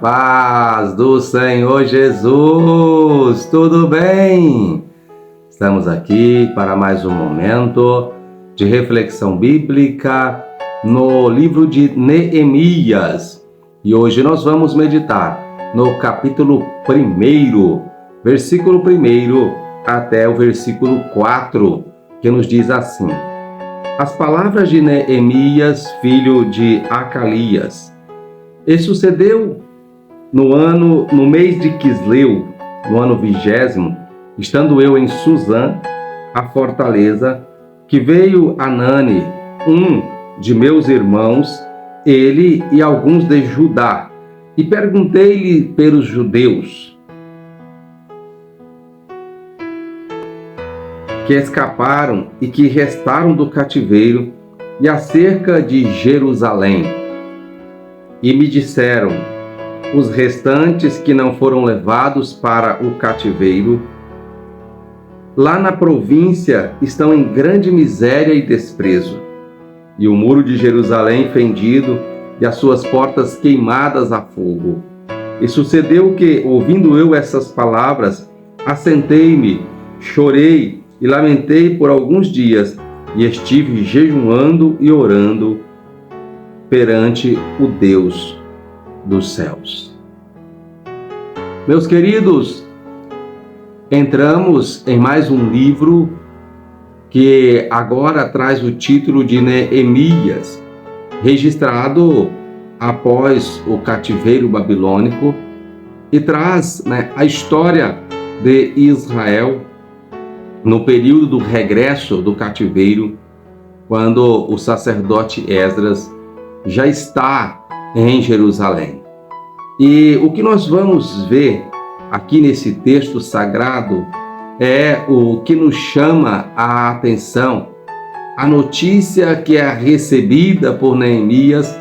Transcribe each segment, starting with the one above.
paz do Senhor Jesus, tudo bem? Estamos aqui para mais um momento de reflexão bíblica no livro de Neemias. E hoje nós vamos meditar no capítulo 1, versículo 1 até o versículo 4, que nos diz assim: As palavras de Neemias, filho de Acalias. E sucedeu no mês de Quisleu, no ano 20º, estando eu em Suzã, a fortaleza, que veio Anani, um de meus irmãos, ele e alguns de Judá, e perguntei-lhe pelos judeus que escaparam e que restaram do cativeiro, e acerca de Jerusalém. E me disseram: os restantes que não foram levados para o cativeiro, lá na província estão em grande miséria e desprezo, e o muro de Jerusalém fendido, e as suas portas queimadas a fogo. E sucedeu que, ouvindo eu essas palavras, assentei-me, chorei e lamentei por alguns dias, e estive jejuando e orando perante o Deus dos céus. Meus queridos, entramos em mais um livro que agora traz o título de Neemias, registrado após o cativeiro babilônico, e traz a história de Israel no período do regresso do cativeiro, quando o sacerdote Esdras já está em Jerusalém. E o que nós vamos ver aqui nesse texto sagrado é o que nos chama a atenção, a notícia que é recebida por Neemias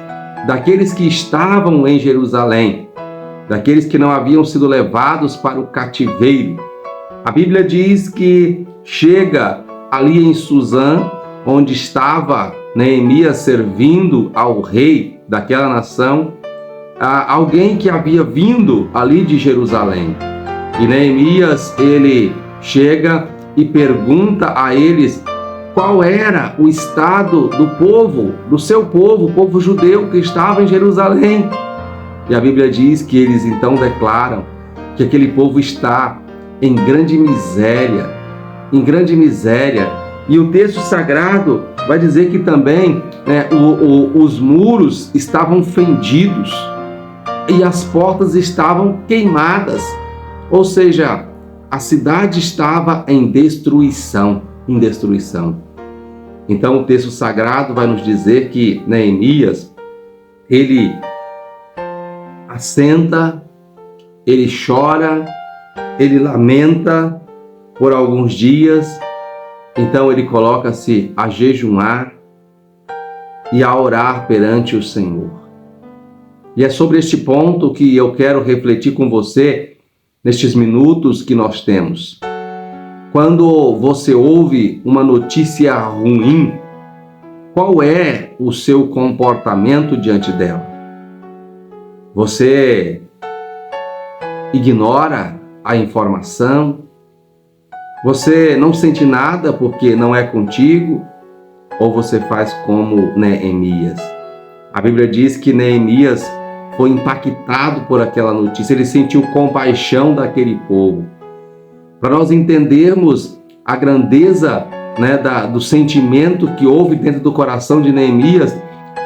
daqueles que estavam em Jerusalém, daqueles que não haviam sido levados para o cativeiro. A Bíblia diz que chega ali em Suzã, onde estava Neemias servindo ao rei daquela nação, alguém que havia vindo ali de Jerusalém. E Neemias, ele chega e pergunta a eles qual era o estado do povo, do seu povo, o povo judeu que estava em Jerusalém. E a Bíblia diz que eles então declaram que aquele povo está em grande miséria, E o texto sagrado vai dizer que também os muros estavam fendidos e as portas estavam queimadas. Ou seja, a cidade estava em destruição. Então o texto sagrado vai nos dizer que Neemias, ele assenta, ele chora, ele lamenta por alguns dias. Então ele coloca-se a jejuar e a orar perante o Senhor. E é sobre este ponto que eu quero refletir com você nestes minutos que nós temos. Quando você ouve uma notícia ruim, qual é o seu comportamento diante dela? Você ignora a informação? Você não sente nada porque não é contigo? Ou você faz como Neemias? A Bíblia diz que Neemias foi impactado por aquela notícia, ele sentiu compaixão daquele povo. Para nós entendermos a grandeza do sentimento que houve dentro do coração de Neemias,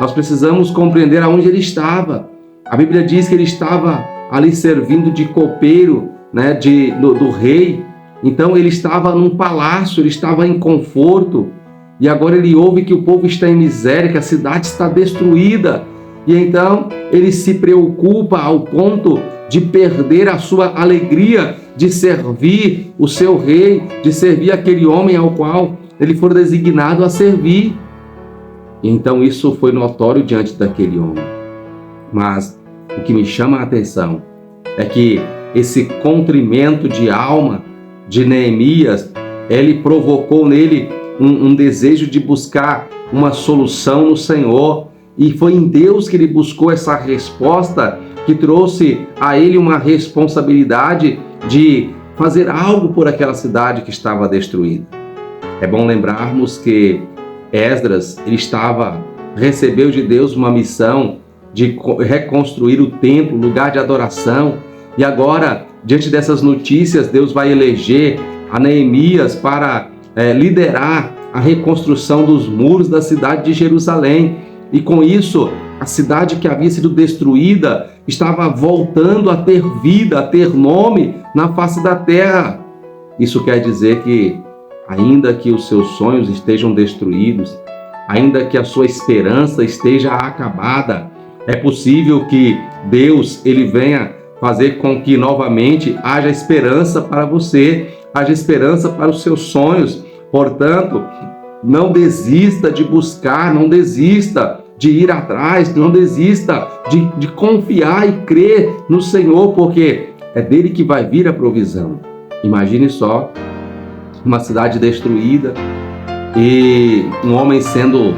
nós precisamos compreender aonde ele estava. A Bíblia diz que ele estava ali servindo de copeiro do rei. Então ele estava num palácio, ele estava em conforto, e agora ele ouve que o povo está em miséria, que a cidade está destruída, e então ele se preocupa ao ponto de perder a sua alegria de servir o seu rei, de servir aquele homem ao qual ele foi designado a servir. E então isso foi notório diante daquele homem. Mas o que me chama a atenção é que esse contrimento de alma de Neemias, ele provocou nele um desejo de buscar uma solução no Senhor, e foi em Deus que ele buscou essa resposta que trouxe a ele uma responsabilidade de fazer algo por aquela cidade que estava destruída. É bom lembrarmos que Esdras, recebeu de Deus uma missão de reconstruir o templo, lugar de adoração, e agora, diante dessas notícias, Deus vai eleger a Neemias para liderar a reconstrução dos muros da cidade de Jerusalém. E com isso, a cidade que havia sido destruída estava voltando a ter vida, a ter nome na face da terra. Isso quer dizer que, ainda que os seus sonhos estejam destruídos, ainda que a sua esperança esteja acabada, é possível que Deus ele venha fazer com que novamente haja esperança para você, haja esperança para os seus sonhos. Portanto, não desista de buscar, não desista de ir atrás, não desista de confiar e crer no Senhor, porque é dele que vai vir a provisão. Imagine só, uma cidade destruída e um homem sendo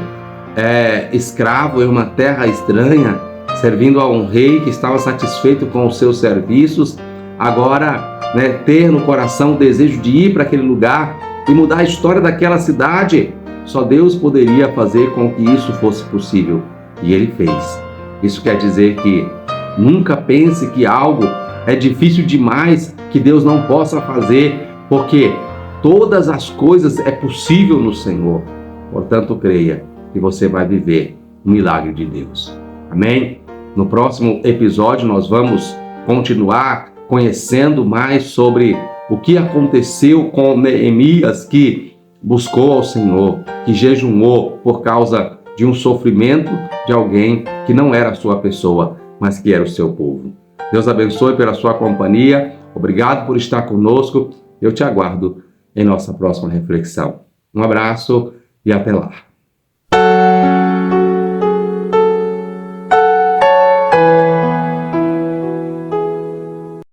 escravo em uma terra estranha, servindo a um rei que estava satisfeito com os seus serviços, agora ter no coração o desejo de ir para aquele lugar e mudar a história daquela cidade. Só Deus poderia fazer com que isso fosse possível, e Ele fez. Isso quer dizer que nunca pense que algo é difícil demais, que Deus não possa fazer, porque todas as coisas é possível no Senhor. Portanto, creia que você vai viver o milagre de Deus. Amém? No próximo episódio nós vamos continuar conhecendo mais sobre o que aconteceu com Neemias, que buscou ao Senhor, que jejuou por causa de um sofrimento de alguém que não era a sua pessoa, mas que era o seu povo. Deus abençoe pela sua companhia. Obrigado por estar conosco. Eu te aguardo em nossa próxima reflexão. Um abraço e até lá.